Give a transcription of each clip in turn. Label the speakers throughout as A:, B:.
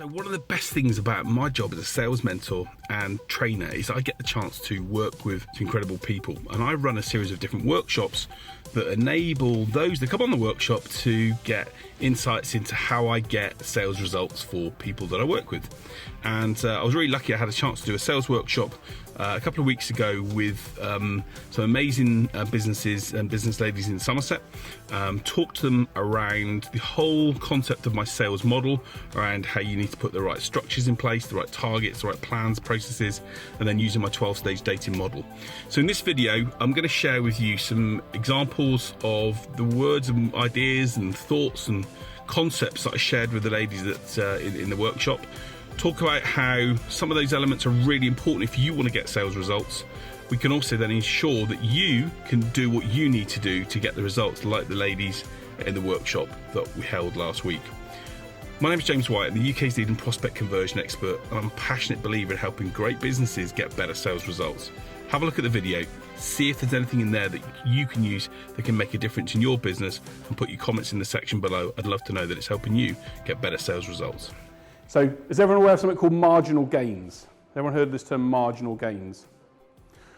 A: So one of the best things about my job as a sales mentor and trainer is I get the chance to work with incredible people, and I run a series of different workshops that enable those that come on the workshop to get insights into how I get sales results for people that I work with. And I was really lucky I had a chance to do a sales workshop a couple of weeks ago with some amazing businesses and business ladies in Somerset. Talked to them around the whole concept of my sales model, around how you need to put the right structures in place, the right targets, the right plans, processes, and then using my 12-stage dating model. So in this video, I'm going to share with you some examples of the words and ideas and thoughts and concepts that I shared with the ladies that in the workshop. Talk about how some of those elements are really important if you want to get sales results. We can also then ensure that you can do what you need to do to get the results, like the ladies in the workshop that we held last week. My name is James White, I'm the UK's leading prospect conversion expert, and I'm a passionate believer in helping great businesses get better sales results. Have a look at the video, see if there's anything in there that you can use that can make a difference in your business, and put your comments in the section below. I'd love to know that it's helping you get better sales results.
B: So, is everyone aware of something called marginal gains? Everyone heard of this term, marginal gains?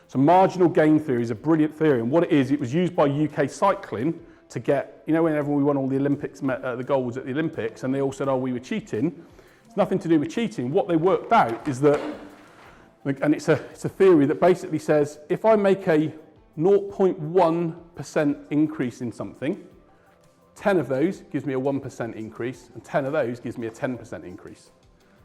B: So marginal gain theory is a brilliant theory, and what it is, it was used by UK cycling to get, you know, whenever we won all the Olympics, the golds at the Olympics, and they all said, oh, we were cheating. It's nothing to do with cheating. What they worked out is that, and it's a theory that basically says, if I make a 0.1% increase in something, 10 of those gives me a 1% increase, and 10 of those gives me a 10% increase.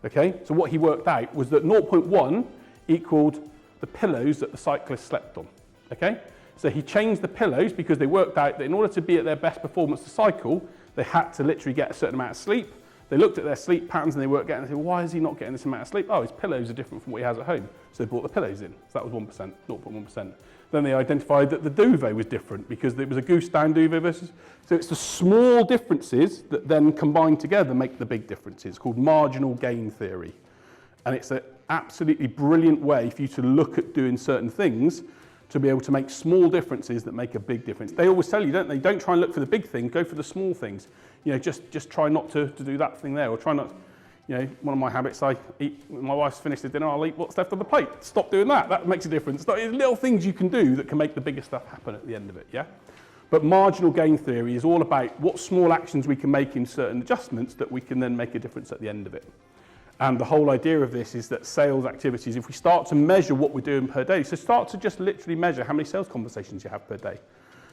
B: Okay, so what he worked out was that 0.1 equaled the pillows that the cyclist slept on. Okay, so he changed the pillows because they worked out that in order to be at their best performance to cycle, they had to literally get a certain amount of sleep. They looked at their sleep patterns and they weren't getting it. They said, why is he not getting this amount of sleep? Oh, his pillows are different from what he has at home. So they brought the pillows in. So that was 1%, 0.1%. Then they identified that the duvet was different because it was a goose down duvet versus... So it's the small differences that then combined together make the big differences. It's called marginal gain theory. And it's an absolutely brilliant way for you to look at doing certain things to be able to make small differences that make a big difference. They always tell you, don't they? Don't try and look for the big things, go for the small things. You know, just try not to do that thing there, or try not, you know, one of my habits, I eat, when my wife's finished the dinner, I'll eat what's left on the plate. Stop doing that, that makes a difference. It's little things you can do that can make the bigger stuff happen at the end of it, yeah? But marginal gain theory is all about what small actions we can make in certain adjustments that we can then make a difference at the end of it. And the whole idea of this is that sales activities, if we start to measure what we're doing per day, so start to just literally measure how many sales conversations you have per day.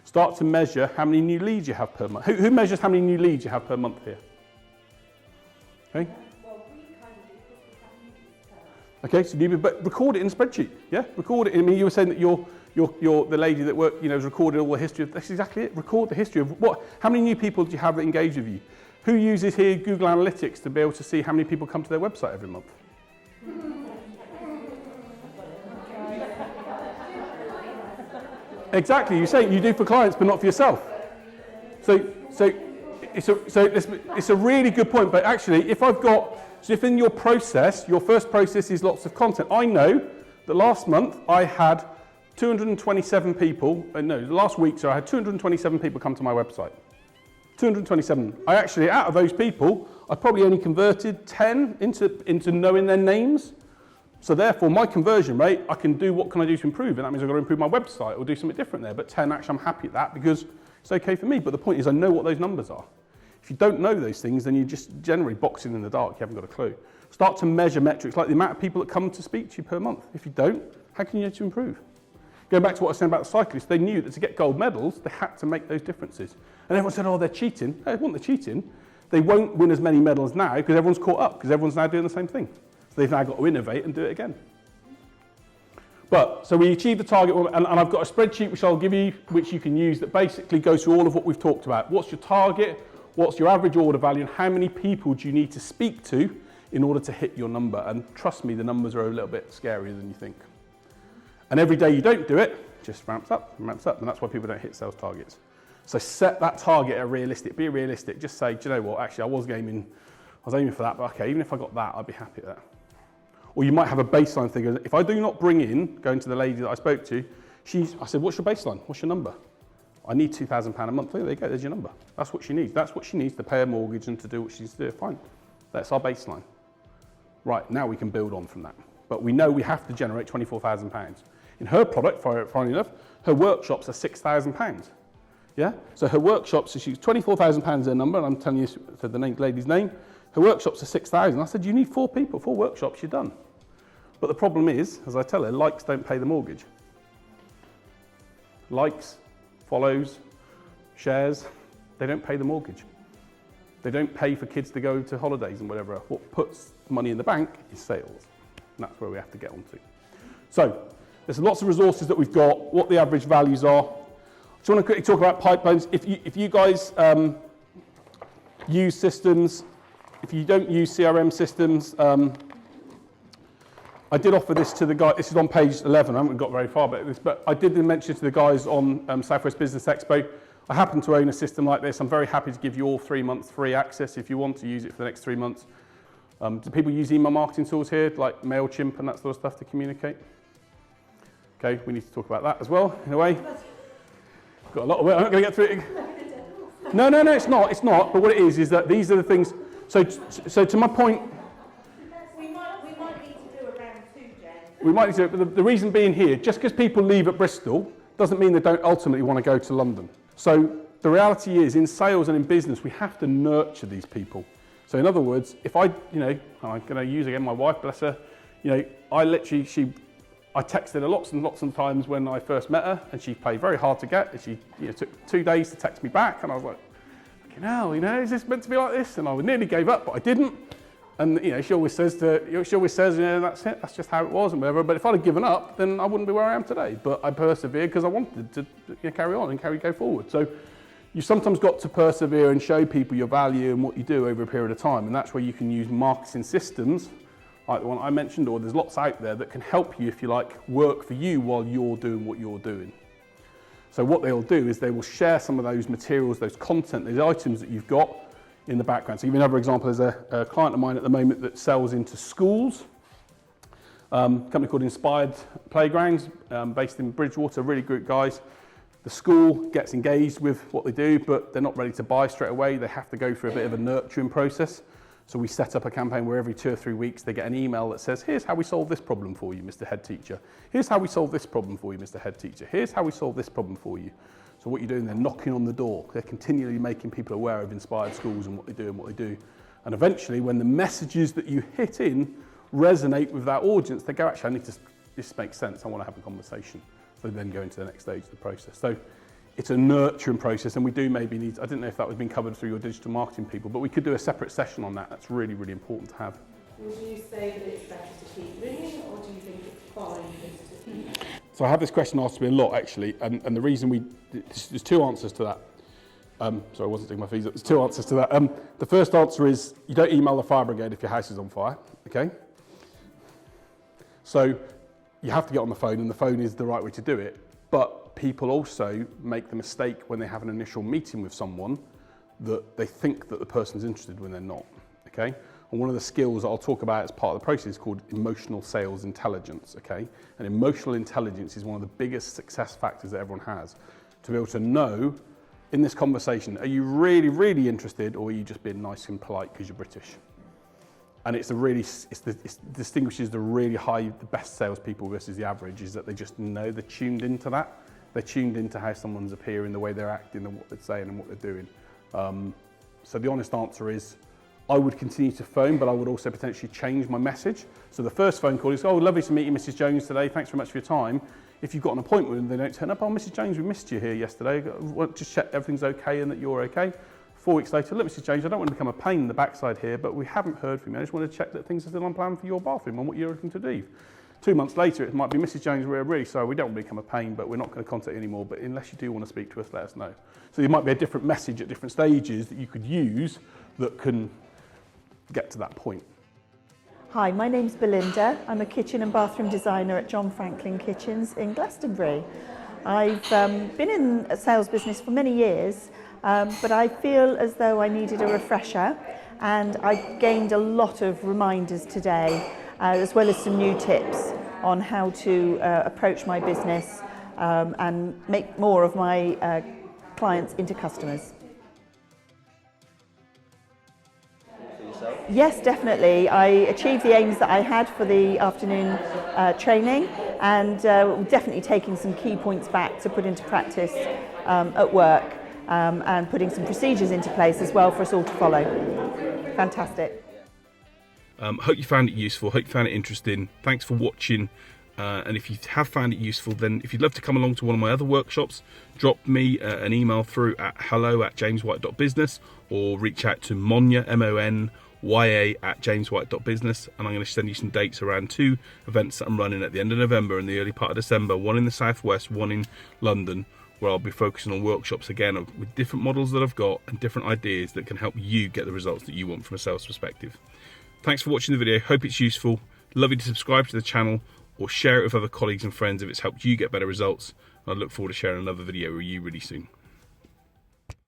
B: Start to measure how many new leads you have per month. Who measures how many new leads you have per month here? Okay.
C: Well, we kind of do, because we have meetings per month.
B: Okay, so but record it in a spreadsheet. Yeah, record it. I mean, you were saying that you're the lady that worked, you know, has recorded all the history of. That's exactly it. Record the history of what. How many new people do you have that engage with you? Who uses here Google Analytics to be able to see how many people come to their website every month? Exactly, you're saying you do for clients but not for yourself. So it's a really good point, but actually if if in your process, your first process is lots of content. I know that last month I had 227 people, last week, so I had 227 people come to my website. 227. I actually, out of those people, I probably only converted 10 into knowing their names. So therefore, my conversion rate, I can do what can I do to improve, and that means I've got to improve my website or do something different there. But 10, actually, I'm happy at that because it's okay for me. But the point is, I know what those numbers are. If you don't know those things, then you're just generally boxing in the dark. You haven't got a clue. Start to measure metrics like the amount of people that come to speak to you per month. If you don't, how can you improve? Going back to what I was saying about the cyclists, they knew that to get gold medals, they had to make those differences. And everyone said, oh, they're cheating. No, they weren't cheating. They won't win as many medals now because everyone's caught up, because everyone's now doing the same thing. So they've now got to innovate and do it again. But, so we achieved the target, and I've got a spreadsheet which I'll give you, which you can use, that basically goes through all of what we've talked about. What's your target? What's your average order value? And how many people do you need to speak to in order to hit your number? And trust me, the numbers are a little bit scarier than you think. And every day you don't do it, just ramps up, and that's why people don't hit sales targets. So set that target at realistic, be realistic, just say, do you know what, actually I was aiming for that, but okay, even if I got that, I'd be happy with that. Or you might have a baseline figure. If I do not bring in, going to the lady that I spoke to, I said, what's your baseline? What's your number? I need £2,000 a month. There you go, there's your number. That's what she needs. That's what she needs to pay her mortgage and to do what she needs to do. Fine. That's our baseline. Right, now we can build on from that. But we know we have to generate £24,000. In her product, funnily enough, her workshops are £6,000. Yeah? So her workshops, so she's £24,000 her number, and I'm telling you the lady's name. Her workshops are 6,000. I said, you need 4 people, 4 workshops, you're done. But the problem is, as I tell her, likes don't pay the mortgage. Likes, follows, shares, they don't pay the mortgage. They don't pay for kids to go to holidays and whatever. What puts money in the bank is sales. And that's where we have to get onto. So, there's lots of resources that we've got, what the average values are. I just want to quickly talk about pipelines. If you guys use systems, if you don't use CRM systems, I did offer this to the guy, this is on page 11, I haven't got very far about this, but I did mention to the guys on Southwest Business Expo, I happen to own a system like this. I'm very happy to give you all 3 months free access if you want to use it for the next 3 months. Do people use email marketing tools here, like MailChimp and that sort of stuff to communicate? Okay, we need to talk about that as well, in a way. Got a lot of it, I'm not going to get through it. No, it's not, but what it is that these are the things, so to my point,
C: We might need to do a round 2, Jen.
B: we might need to, but the reason being here, just because people leave at Bristol doesn't mean they don't ultimately want to go to London. So the reality is, in sales and in business, we have to nurture these people. So in other words, if I'm going to use again my wife, bless her, I texted her lots and lots of times when I first met her, and she played very hard to get. And she took 2 days to text me back, and I was like, fucking hell, is this meant to be like this? And I nearly gave up, but I didn't. And she always says, that's it, that's just how it was and whatever. But if I'd have given up, then I wouldn't be where I am today. But I persevered because I wanted to carry on and go forward. So you've sometimes got to persevere and show people your value and what you do over a period of time. And that's where you can use marketing systems, like the one I mentioned, or there's lots out there that can help you, if you like, work for you while you're doing what you're doing. So what they'll do is they will share some of those materials, those content, those items that you've got in the background. So give you another example. There's a client of mine at the moment that sells into schools, a company called Inspired Playgrounds, based in Bridgewater, really good guys. The school gets engaged with what they do, but they're not ready to buy straight away. They have to go through a bit of a nurturing process. So we set up a campaign where every 2 or 3 weeks they get an email that says, here's how we solve this problem for you, Mr. Head Teacher. Here's how we solve this problem for you, Mr. Head Teacher. Here's how we solve this problem for you. So what you're doing, they're knocking on the door. They're continually making people aware of Inspired Schools and what they do and what they do. And eventually, when the messages that you hit in resonate with that audience, they go, actually, this makes sense. I want to have a conversation. So they then go into the next stage of the process. So it's a nurturing process, and we do maybe need, I didn't know if that was being covered through your digital marketing people, but we could do a separate session on that. That's really, really important to have.
C: Would you say that it's better to keep ringing, or do you think it's fine just to keep?
B: So I have this question asked to me a lot, actually, and the reason there's 2 answers to that. Sorry, I wasn't taking my fees up. There's 2 answers to that. The first answer is you don't email the fire brigade if your house is on fire, okay? So you have to get on the phone, and the phone is the right way to do it, but people also make the mistake when they have an initial meeting with someone that they think that the person's interested when they're not, okay? And one of the skills that I'll talk about as part of the process is called emotional sales intelligence, okay? And emotional intelligence is one of the biggest success factors that everyone has. To be able to know in this conversation, are you really, really interested, or are you just being nice and polite because you're British? And it distinguishes the really high, the best salespeople versus the average, is that they just know, they're tuned into that. They're tuned into how someone's appearing, the way they're acting, and what they're saying and what they're doing. So the honest answer is, I would continue to phone, but I would also potentially change my message. So the first phone call is, oh, lovely to meet you, Mrs. Jones, today. Thanks very much for your time. If you've got an appointment and they don't turn up, oh, Mrs. Jones, we missed you here yesterday. Just check everything's okay and that you're okay. 4 weeks later, look, Mrs. Jones, I don't want to become a pain in the backside here, but we haven't heard from you. I just want to check that things are still on plan for your bathroom and what you're looking to do. 2 months later, it might be, Mrs. Jones, we're really sorry, we don't want to become a pain, but we're not going to contact you anymore, but unless you do want to speak to us, let us know. So there might be a different message at different stages that you could use that can get to that point.
D: Hi, my name's Belinda. I'm a kitchen and bathroom designer at John Franklin Kitchens in Glastonbury. I've been in a sales business for many years, but I feel as though I needed a refresher, and I gained a lot of reminders today, as well as some new tips on how to approach my business and make more of my clients into customers.
E: For
D: Yes, definitely. I achieved the aims that I had for the afternoon training, and definitely taking some key points back to put into practice at work, and putting some procedures into place as well for us all to follow. Fantastic.
A: Hope you found it useful, hope you found it interesting. Thanks for watching. And if you have found it useful, then if you'd love to come along to one of my other workshops, drop me an email through at hello@jameswhite.business, or reach out to Monya, MONYA, @jameswhite.business, and I'm going to send you some dates around 2 events that I'm running at the end of November and the early part of December, one in the southwest, one in London, where I'll be focusing on workshops again with different models that I've got and different ideas that can help you get the results that you want from a sales perspective. Thanks for watching the video, hope it's useful. Love you to subscribe to the channel or share it with other colleagues and friends if it's helped you get better results. I look forward to sharing another video with you really soon.